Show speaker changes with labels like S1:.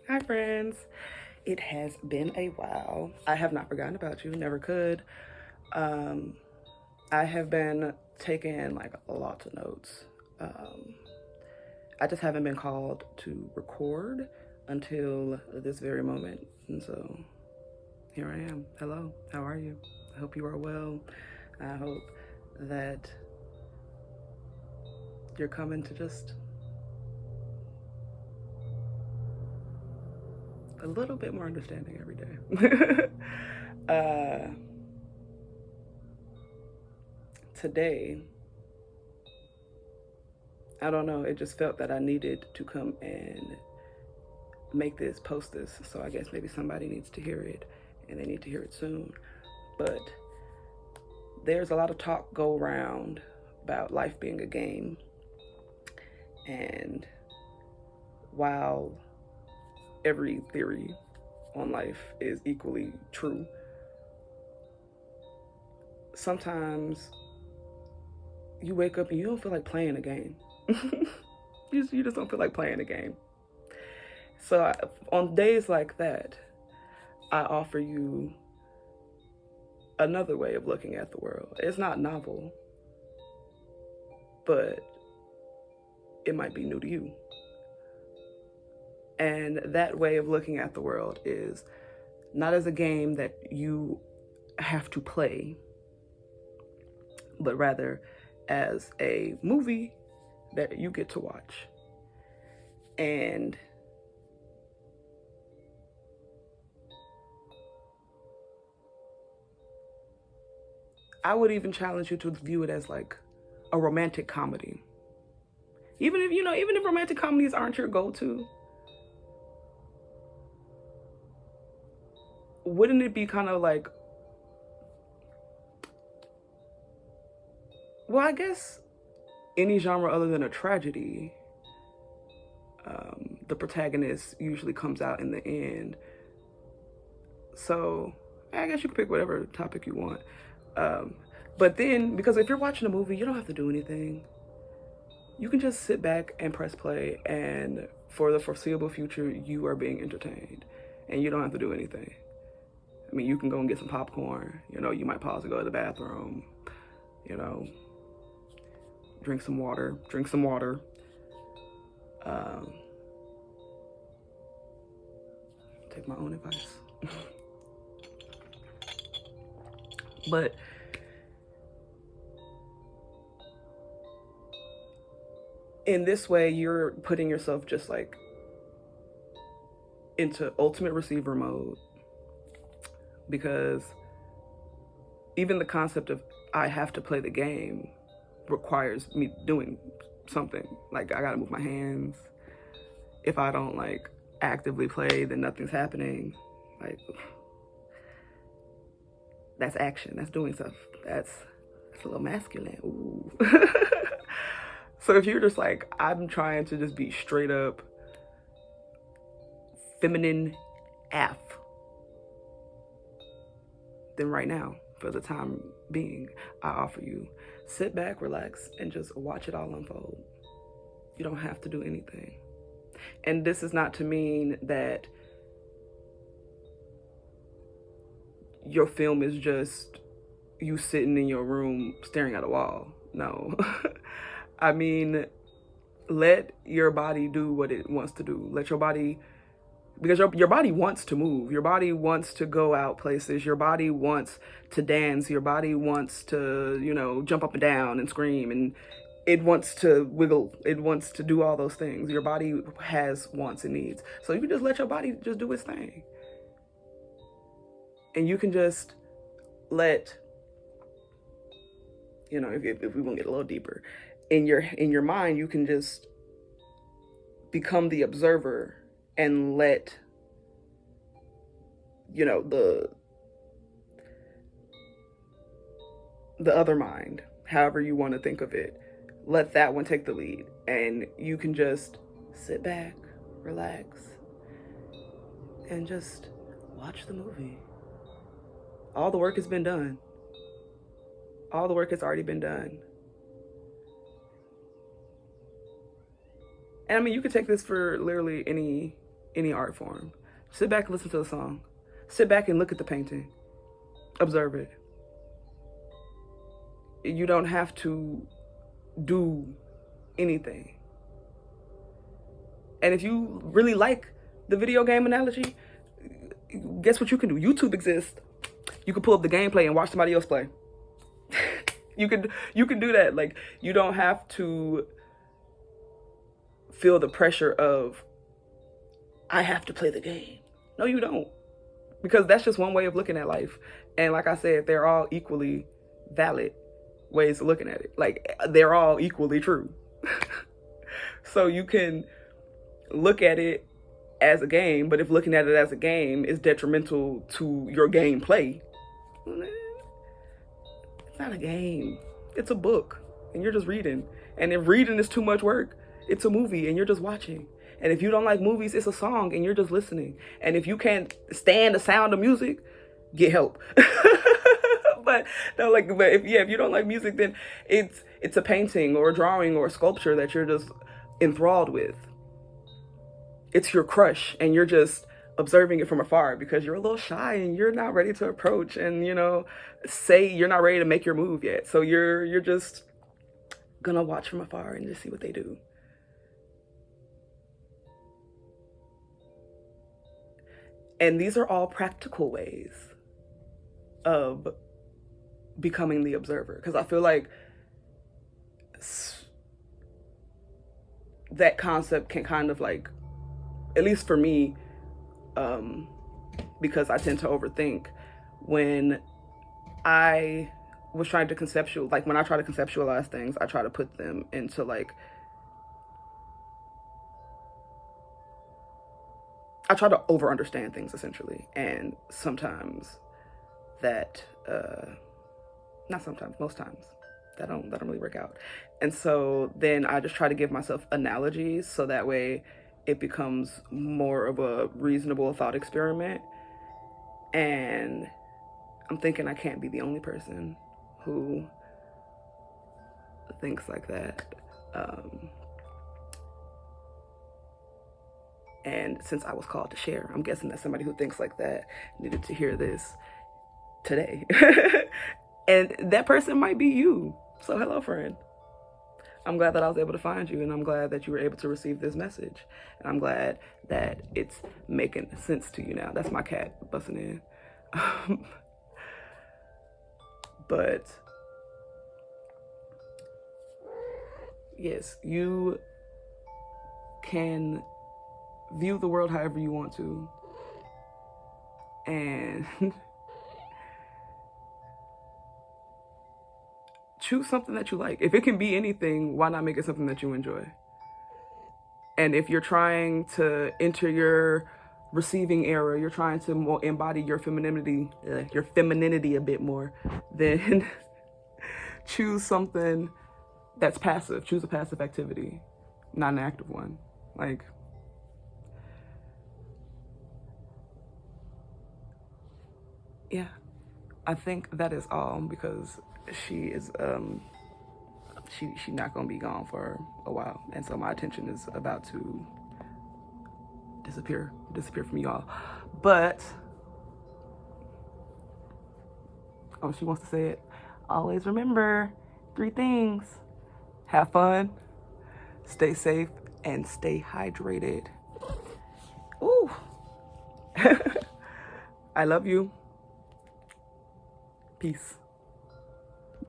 S1: Hi, friends. It has been a while. I have not forgotten about you, never could. Um, I have been taking like lots of notes. Um, I just haven't been called to record until this very moment. And so here I am. Hello, how are you? I hope you are well. I hope that you're coming to just a little bit more understanding every day. uh, Today, I don't know, it just felt that I needed to come and post this. So I guess maybe somebody needs to hear it and they need to hear it soon. But there's a lot of talk go around about life being a game. And while every theory on life is equally true, sometimes you wake up and you don't feel like playing a game. You just don't feel like playing a game. So on days like that, I offer you another way of looking at the world. It's not novel, but it might be new to you. And that way of looking at the world is not as a game that you have to play, but rather as a movie that you get to watch. And I would even challenge you to view it as like a romantic comedy. Even if romantic comedies aren't your go-to, wouldn't it be kind of like, well, I guess any genre other than a tragedy, the protagonist usually comes out in the end. So I guess you can pick whatever topic you want. But then, because if you're watching a movie, you don't have to do anything. You can just sit back and press play, and for the foreseeable future, you are being entertained, and you don't have to do anything. I mean, you can go and get some popcorn. You might pause to go to the bathroom. You know, drink some water. Um, Take my own advice. But in this way, you're putting yourself just like into ultimate receiver mode, because even the concept of I have to play the game requires me doing something. Like, I gotta move my hands. If I don't like actively play, then nothing's happening. Like, that's action. That's doing stuff. That's a little masculine. Ooh. So if you're just like, I'm trying to just be straight up feminine F, then right now, for the time being, I offer you sit back, relax, and just watch it all unfold. You don't have to do anything. And this is not to mean that your film is just you sitting in your room staring at a wall. No. I mean, let your body do what it wants to do. Let your body, because your body wants to move. Your body wants to go out places. Your body wants to dance. Your body wants to, jump up and down and scream, and it wants to wiggle. It wants to do all those things. Your body has wants and needs. So you can just let your body just do its thing. And you can just let, if we want to get a little deeper, in your mind, you can just become the observer and let the other mind, however you want to think of it, let that one take the lead, and you can just sit back, relax, and just watch the movie. All the work has been done. All the work has already been done. And I mean, you could take this for literally any art form. Sit back and listen to the song. Sit back and look at the painting. Observe it. You don't have to do anything. And if you really like the video game analogy, guess what you can do? YouTube exists. You can pull up the gameplay and watch somebody else play. You can do that. Like, you don't have to feel the pressure of, I have to play the game. No, you don't. Because that's just one way of looking at life. And like I said, they're all equally valid ways of looking at it. Like, they're all equally true. So you can look at it as a game, but if looking at it as a game is detrimental to your gameplay, it's not a game. It's a book, and you're just reading. And if reading is too much work, it's a movie, and you're just watching. And if you don't like movies, it's a song, and you're just listening. And if you can't stand the sound of music, get help. But if you don't like music, then it's a painting or a drawing or a sculpture that you're just enthralled with. It's your crush, and you're just observing it from afar because you're a little shy and you're not ready to approach and, say you're not ready to make your move yet. So you're just gonna watch from afar and just see what they do. And these are all practical ways of becoming the observer, because I feel like that concept can kind of, like, at least for me, because I tend to overthink, when I was trying to when I try to conceptualize things, I try to put them into, like, I try to over understand things, essentially. And sometimes that, not sometimes, most times, that don't really work out. And so then I just try to give myself analogies so that way it becomes more of a reasonable thought experiment. And I'm thinking I can't be the only person who thinks like that. And since I was called to share, I'm guessing that somebody who thinks like that needed to hear this today. And that person might be you. So hello, friend. I'm glad that I was able to find you, and I'm glad that you were able to receive this message. And I'm glad that it's making sense to you now. That's my cat busting in. But yes, you can view the world however you want to. And choose something that you like. If it can be anything, why not make it something that you enjoy? And if you're trying to enter your receiving era, you're trying to embody your femininity a bit more, then choose something that's passive. Choose a passive activity, not an active one. Like, yeah, I think that is all, because she is she not gonna be gone for a while, and so my attention is about to disappear from y'all. But she wants to say it. Always remember 3 things: have fun, stay safe, and stay hydrated. Ooh. I love you. Peace.